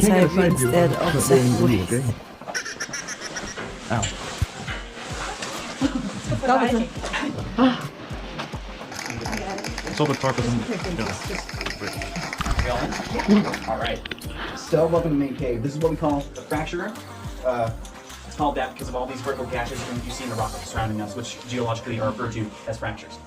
side view instead of sideways. Okay. Ow. So the tarp isn't. Alright. So, welcome to the main cave. This is what we call the fracture room. It's called that because of all these vertical gashes you see in the rock surrounding us, which geologically are referred to as fractures.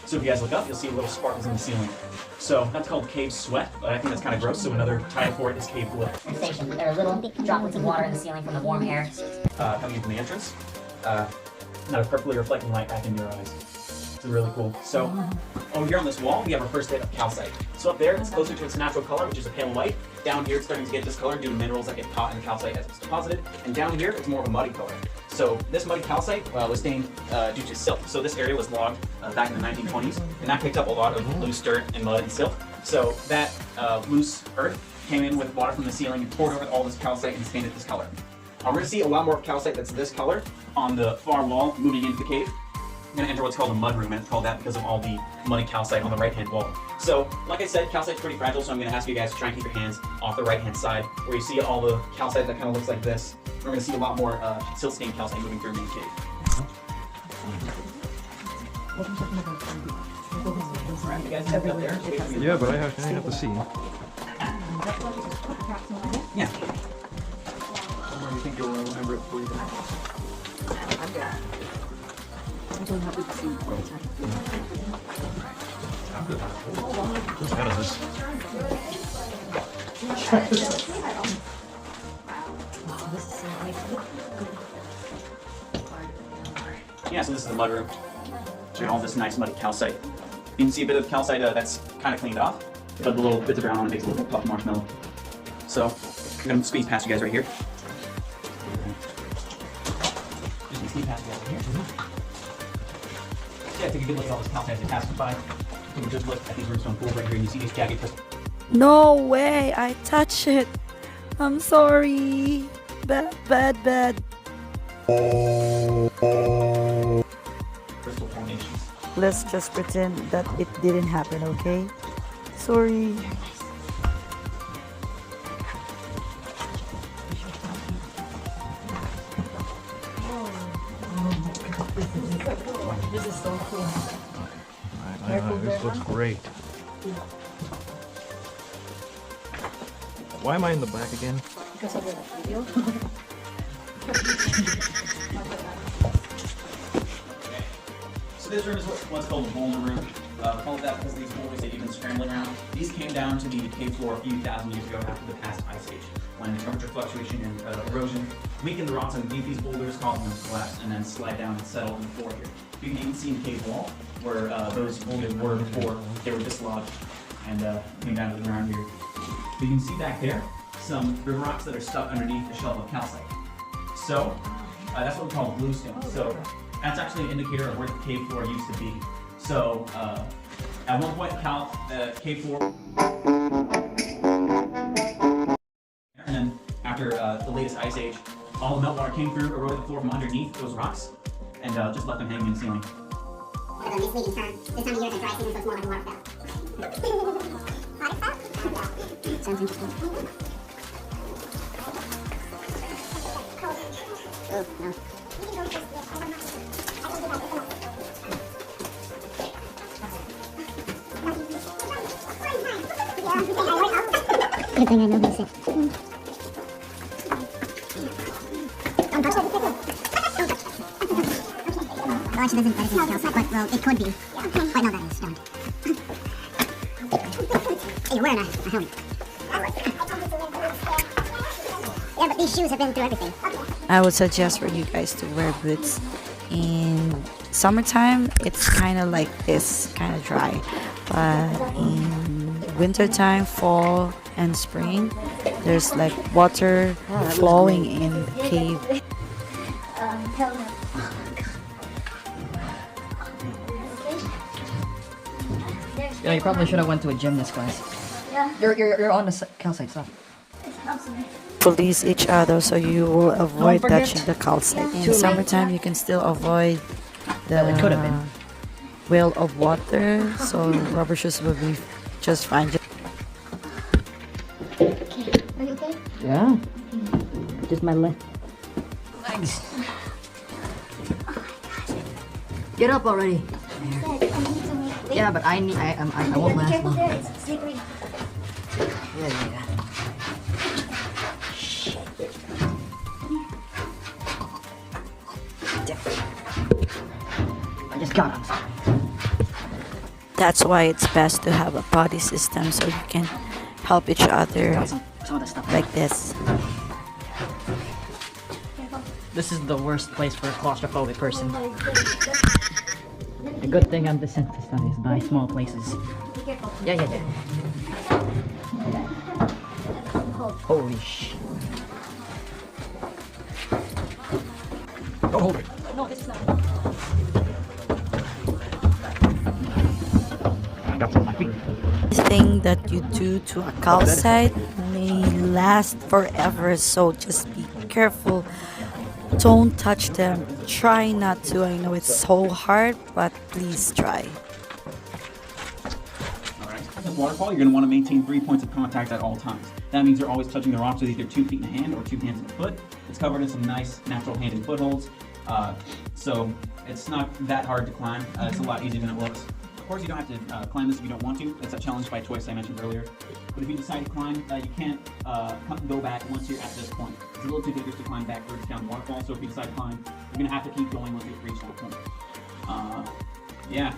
So if you guys look up, you'll see little sparkles in the ceiling. So that's called cave sweat, but I think that's kind of gross, so another title for it is cave blip. Sensation. There are little droplets of water in the ceiling from the warm air. Coming in from the entrance. Not a purpley reflecting light back into your eyes. It's really cool. So over here on this wall, we have our first bit of calcite. So up there, it's closer to its natural color, which is a pale white. Down here, it's starting to get discolored due to minerals that get caught in the calcite as it's deposited. And down here, it's more of a muddy color. So this muddy calcite was stained due to silt. So this area was logged back in the 1920s, and that picked up a lot of loose dirt and mud and silt. So that loose earth came in with water from the ceiling and poured over all this calcite and stained it this color. We're going to see a lot more calcite that's this color on the far wall moving into the cave. I'm going to enter what's called a mud room, and it's called that because of all the muddy calcite on the right-hand wall. So, like I said, calcite's pretty fragile, so I'm going to ask you guys to try and keep your hands off the right-hand side, where you see all the calcite that kind of looks like this. We're going to see a lot more silt-stained calcite moving through the main cave. Alright, you guys have it up there. Yeah, but I have to see. Yeah. Where do you think you'll remember it before you go? Just out of this. Yeah, so this is the mud room. So all this nice muddy calcite. You can see a bit of calcite that's kind of cleaned off, but the little bits of brown on it makes a little puff marshmallow. So I'm going to speed past you guys right here. Just gonna speed past you guys right here. Yeah, take a good look at all this calcite as it passes by. Take a good look at these rimstone pools right here, and you see these jagged crystals. No way, I touched it. I'm sorry. Bad. Crystal formations. Let's just pretend that it didn't happen, okay? Sorry. This is so cool. This looks great. Why am I in the back again? Because of the video. So this room is what's called a boulder room. Called that because of these boulders that you've been scrambling around. These came down to the cave floor a few thousand years ago after the past ice age, when temperature fluctuation and erosion weakened the rocks underneath these boulders, causing them to collapse and then slide down and settle in the floor here. You can even see in the cave wall where those boulders were before they were dislodged and came down to the ground here. You can see back there some river rocks that are stuck underneath the shelf of calcite. So that's what we call bluestone. So that's actually an indicator of where the cave floor used to be. So at one point, the cave floor, and then after the latest ice age, all the meltwater came through, eroded the floor from underneath those rocks, and just left them hanging in the ceiling. This time of year, the dry season, so it's more like a water spout. Water spout? Yeah. Sounds interesting. Oh, no. Good thing I know this. Don't touch it. Well, actually, doesn't that is calcite, but well, it could be. But no, that is stone. Hey, you're wearing a helmet. Yeah, but these shoes have been through everything. I would suggest for you guys to wear boots. In summertime, it's kind of like this, kind of dry. But in wintertime, fall, and spring, there's like water flowing in the cave. Yeah, you probably should have went to a gymnast class. Yeah. You're on the calcite stuff. Police each other so you will avoid forget touching the calcite. In to- summertime, you can still avoid the It could have been. wheel of water, so rubber shoes will be just fine. Are you okay? Yeah. Just my legs. Get up already. Yeah, but I won't last long. It's slippery. Yeah. I just got him. That's why it's best to have a body system so you can help each other Some of the stuff. like this. This is the worst place for a claustrophobic person. A good thing I'm desensitized by small places. Yeah. Holy shit. Don't hold it. I got some on my feet. Thing that you do to a calcite may last forever, so just be careful. Don't touch them. Try not to. I know it's so hard, but please try. Alright, with waterfall, you're going to want to maintain 3 points of contact at all times. That means you're always touching the rocks with either 2 feet in a hand or 2 hands in a foot. It's covered in some nice natural hand and footholds, so it's not that hard to climb. It's a lot easier than it looks. Of course, you don't have to climb this if you don't want to. It's a challenge by choice I mentioned earlier. But if you decide to climb, you can't go back once you're at this point. It's a little too dangerous to climb backwards down the waterfall, so if you decide to climb, you're going to have to keep going once you reach that point. Yeah.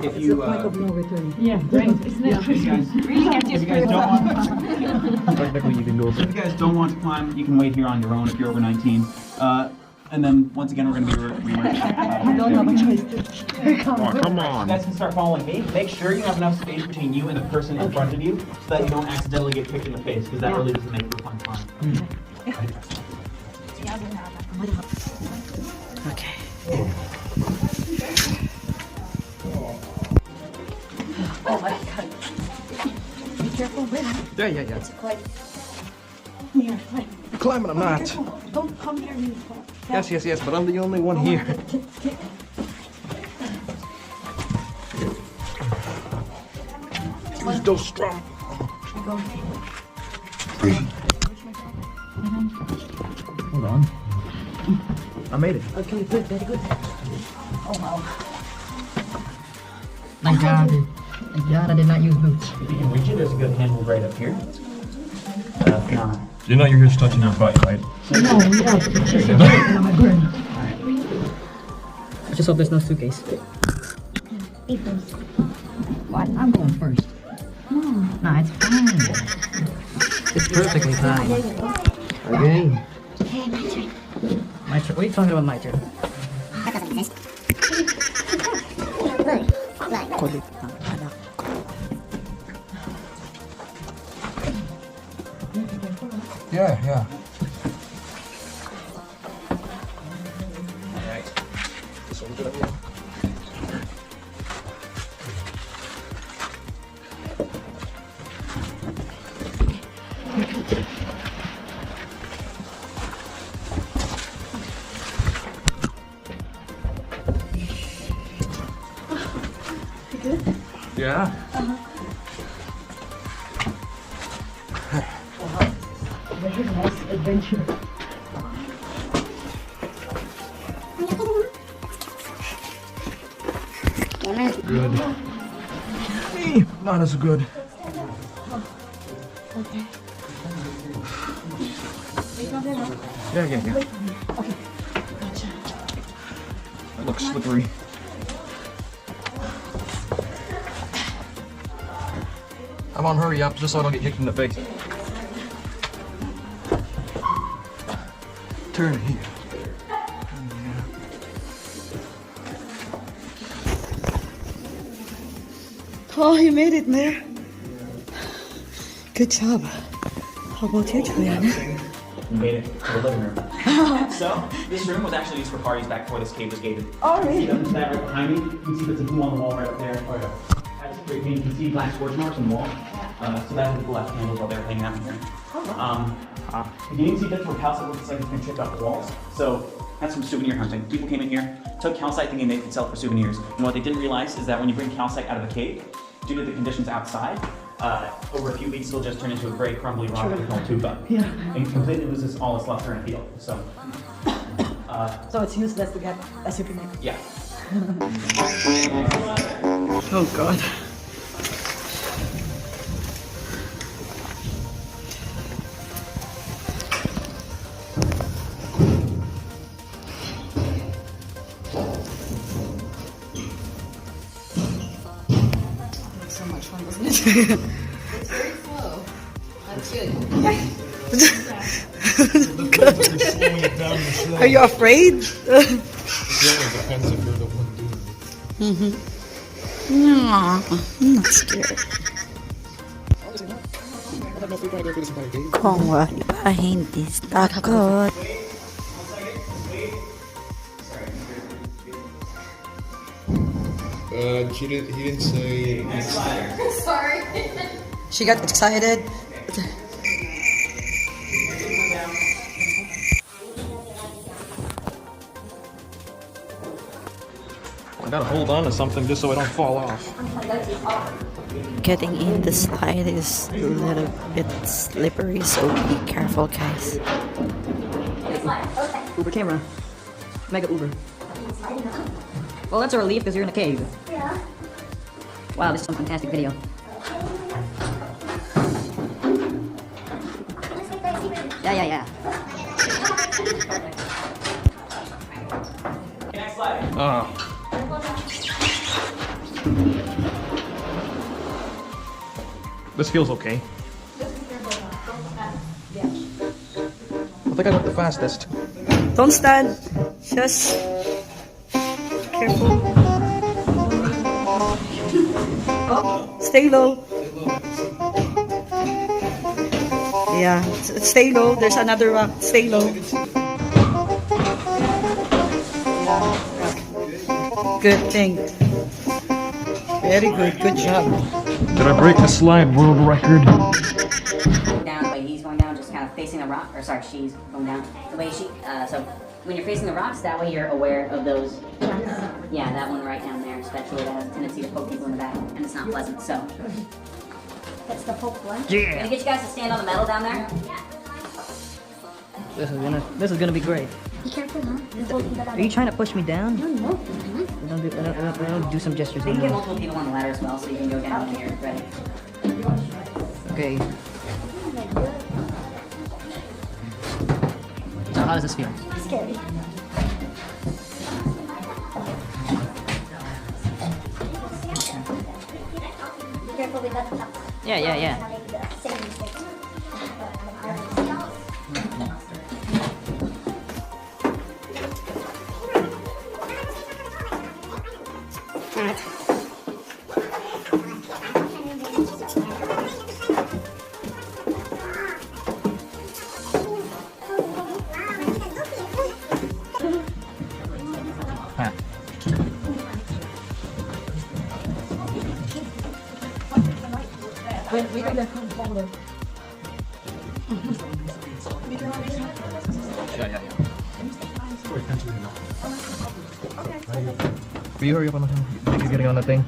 If you, no return. Yeah, right. Isn't it? if you guys don't want Technically, you can go if you guys don't want to climb, you can wait here on your own if you're over 19. And then once again, we're going to be I don't have a choice. Oh, come on. You guys can start following me. Make sure you have enough space between you and the person in front of you so that you don't accidentally get kicked in the face, because that really doesn't make for a fun climb. Okay. Oh my god. Be careful, with Yeah. It's quite near. You're climbing, I'm not. Don't come near me. Yes, but I'm the only one here. Use those strong. Hold on. I made it. Okay, good, very good. Oh wow. Thank God. Thank God I did not use boots. If you can reach it, there's a good handle right up here. If not, You know you're just touching your butt, right? No, yeah, it's just on my burn. I just hope there's no suitcase. What? I'm going first. No, it's fine. It's perfectly fine. Okay. My turn. What are you talking about, my turn? That doesn't exist. Look. Kulit ng anak ko. Yeah. alright. This one's gonna be. Yeah. Very nice adventure. Good. Not as good. Okay. Yeah. That looks slippery. Come on, hurry up, just so I don't get kicked in the face. Turn here. Oh, you made it, Mayor. Good job. How about you, Juliana? We made it to the living room. So, this room was actually used for parties back before this cave was gated. Oh, really? See that right behind me? You can see there's a blue on the wall right up there. Oh, yeah. That's great. You can see black scorch marks on the wall. So that's what the left candles while they were hanging out in here. You can even see bits where calcite looks like it's been chipped off the walls. So that's from souvenir hunting. People came in here, took calcite thinking they could sell it for souvenirs. And what they didn't realize is that when you bring calcite out of a cave, due to the conditions outside, over a few weeks it'll just turn into a gray crumbly rock we call tuba. Yeah. And it completely loses all its luster and appeal. So it's useless to get a super mix. yeah. Oh god. So much fun, wasn't it? It's very slow. That's good. Are you afraid? Depends if you're the one doing it. No, I'm not scared. Kung wala pa hindi takot. He didn't say next time. Sorry. She got excited. I gotta hold on to something just so I don't fall off. Getting in the slide is a little bit slippery, so be careful, guys. Uber camera. Mega Uber. Well, that's a relief because you're in a cave. Yeah. Wow, this is some fantastic video. Yeah. Next slide. This feels okay. I think I went the fastest. Don't stand. Just careful. Oh, stay low. Yeah, stay low. There's another rock. Stay low. Good thing. Very good. Good job. Did I break the slide world record? Down the way he's going down, just kind of facing the rock, or sorry, she's going down the way she. So when you're facing the rocks, that way you're aware of those. Yeah, that one right down there, especially that has a tendency to poke people in the back, and it's not pleasant. So That's the poke one. gonna get you guys to stand on the metal down there. This is gonna be great. Be careful, huh? Are you trying to push me down? No. I'll do some gestures. You can get multiple people on the ladder as well, so you can go down when you're ready. Okay. So how does this feel? Scary. Be careful with that top. Yeah. Make the same mistake. Yeah. Will you hurry up on the thing? You're getting on the thing.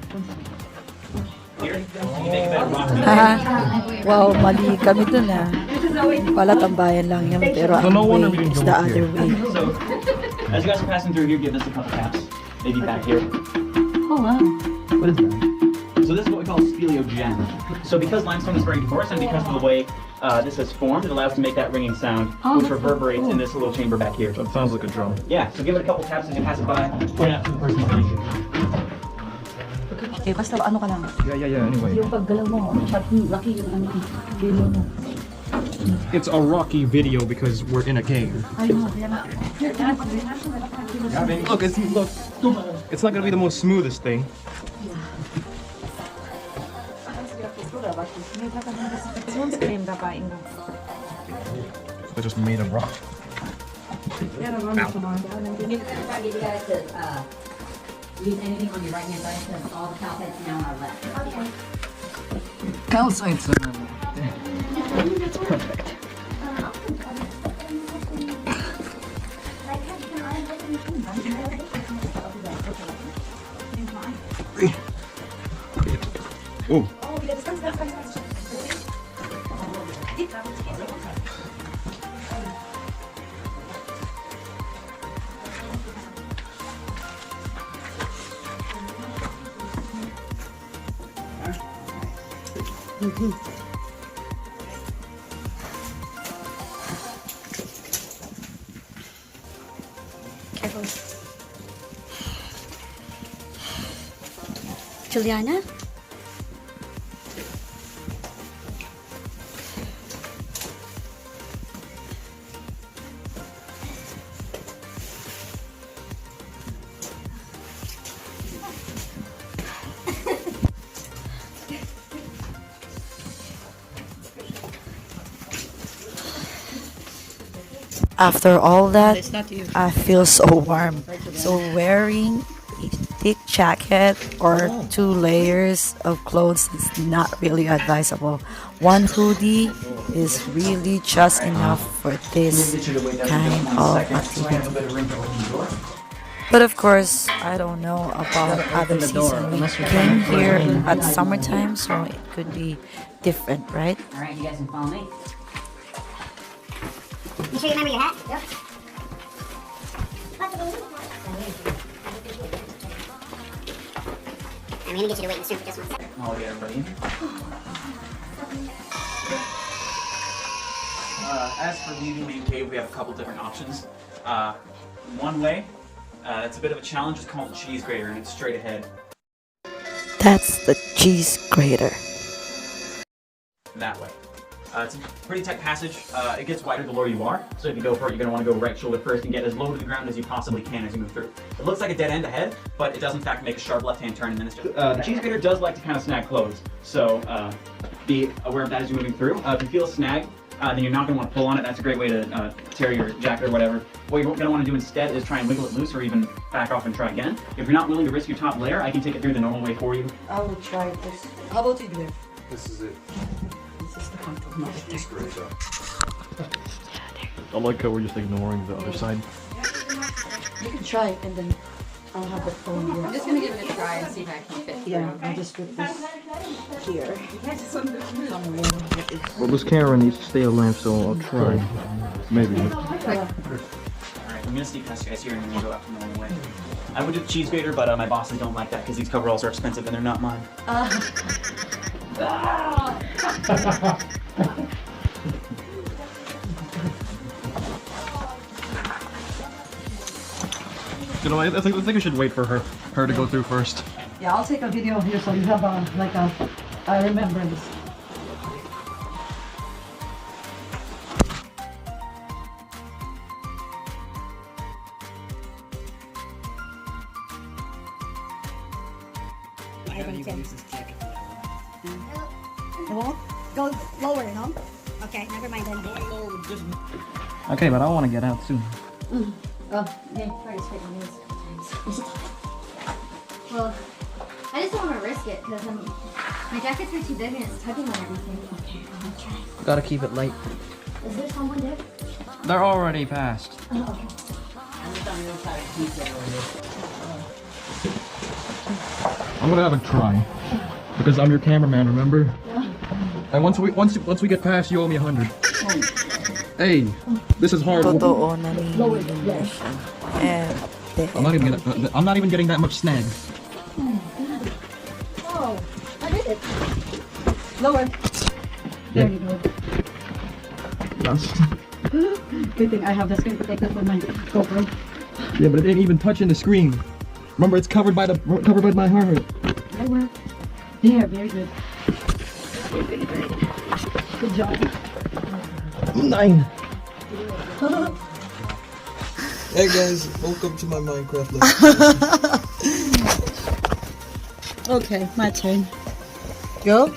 Here, you make that rock. Wow, mali kami dun ah. Pala tambayan lang yan, pero So no ang wonder way we didn't is go the up here. other way. So, as you guys are passing through here, give this a couple taps. Maybe back here. Oh wow. What is that? So this is what we call speleogem. So because limestone is very porous and because of the way this is formed, it allows to make that ringing sound, which reverberates in this little chamber back here. That sounds like a drum. Yeah, so give it a couple taps as you pass it by. Point out to the person behind you. Okay, basta ano ka lang. Yeah, anyway. Yung paggalaw mo, lucky yung ano, video mo. It's a rocky video because we're in a cave. I know, yeah. Look. It's not gonna be the most smoothest thing. I just made a rock. I'm gonna try to get you guys to use anything on your right hand side because all the cow heads now on our left. Calcite. That's perfect. Oh. Careful. Juliana? After all that, I feel so warm. So wearing a thick jacket or 2 layers of clothes is not really advisable. 1 hoodie is really just enough for this kind of activity. But of course, I don't know about other season. We came here at summertime, so it could be different, right? Alright, you guys can follow me. You sure you remember your hat? Yep. I'm gonna get you to wait in the street for just 1 second. I'll get everybody in. As for leaving main cave, we have a couple different options. One way, it's a bit of a challenge, is called the cheese grater, and it's straight ahead. That's the cheese grater. That way. It's a pretty tight passage. It gets wider the lower you are, so if you go for it, you're going to want to go right shoulder first and get as low to the ground as you possibly can as you move through. It looks like a dead end ahead, but it does in fact make a sharp left-hand turn, and then it's just... the cheese grater does like to kind of snag clothes, so be aware of that as you're moving through. If you feel a snag, then you're not going to want to pull on it. That's a great way to tear your jacket or whatever. What you're going to want to do instead is try and wiggle it loose or even back off and try again. If you're not willing to risk your top layer, I can take it through the normal way for you. I will try this. How about you, Blair? This is it. This is the comfortable I like how we're just ignoring the other side. You can try it and then I'll have the phone I'm here. just gonna give it a try and see if I can fit through. Yeah, I'll just put this here. Well, this camera needs to stay alive, so I'll try. Maybe. Alright, I'm going to sneak past you guys here and then we'll go out the normal way. I would do the cheese grater, but my bosses don't like that because these coveralls are expensive and they're not mine. You know, I think I should wait for her to go through first. Yeah, I'll take a video here so you have a remembrance. It won't go lower, no? Okay, never mind then. Okay, but I want to get out soon. Oh, okay, try to straighten this sometimes. Well, I just don't want to risk it because my jacket's way too big and it's tugging on everything. Okay, I'm gonna try. Gotta keep it light. Is there someone there? They're already past. Oh, okay. I'm gonna have a try because I'm your cameraman. Remember? And once we get past, you owe me 100. Hey, this is hard. Totoo na nililin siya. I'm not even getting that much snag. Oh, I did it. Lower. Yeah. There you go. Good thing I have the screen protector for my GoPro. Yeah, but it ain't even touching the screen. Remember, it's covered by my heart. Lower. There, very good. Good job. 9. Hey guys, welcome to my Minecraft lesson. Okay, my turn. Go.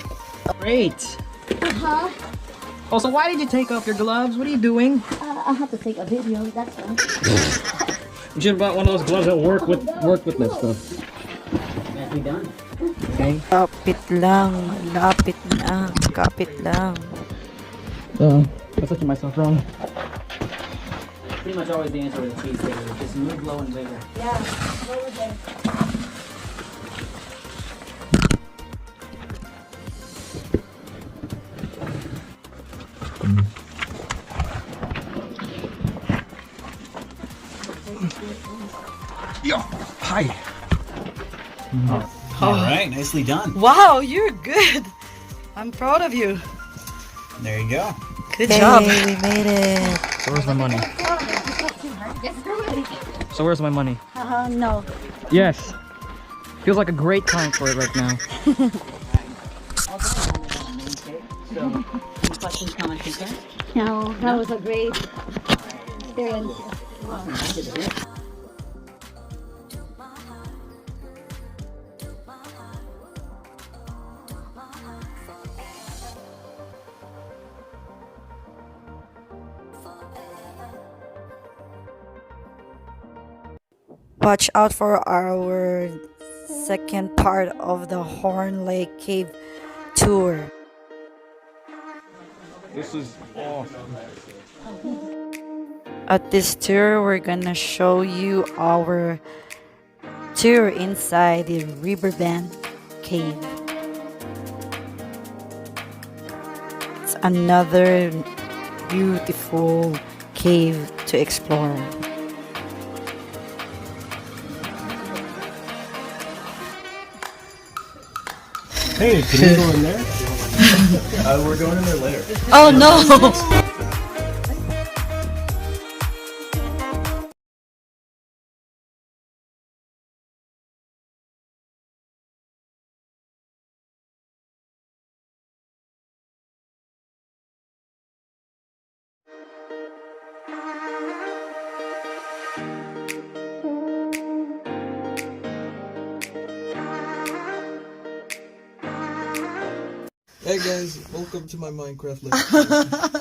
Great. Uh-huh. Oh, so why did you take off your gloves? What are you doing? I have to take a video, that's fine. You should have bought one of those gloves that work with that stuff. That's me done. Okay. Kapit lang. Lapit na. Kapit lang. I touching myself wrong. Pretty much always the answer with the cheese grater. Just move low and bigger. Yeah, over there. Yo, hi. Alright, nicely done. Wow, you're good. I'm proud of you. There you go. Good job. We made it. So where's my money? So where's my money? No. Yes. Feels like a great time for it right now. Any questions, comments, concerns? No, that was a great experience. Watch out for our second part of the Horne Lake Cave tour. This is awesome. At this tour, we're gonna show you our tour inside the riverbed cave. It's another beautiful cave to explore. Hey, can you go in there? We're going in there later. Oh no! Hey guys, welcome to my Minecraft Let's Play.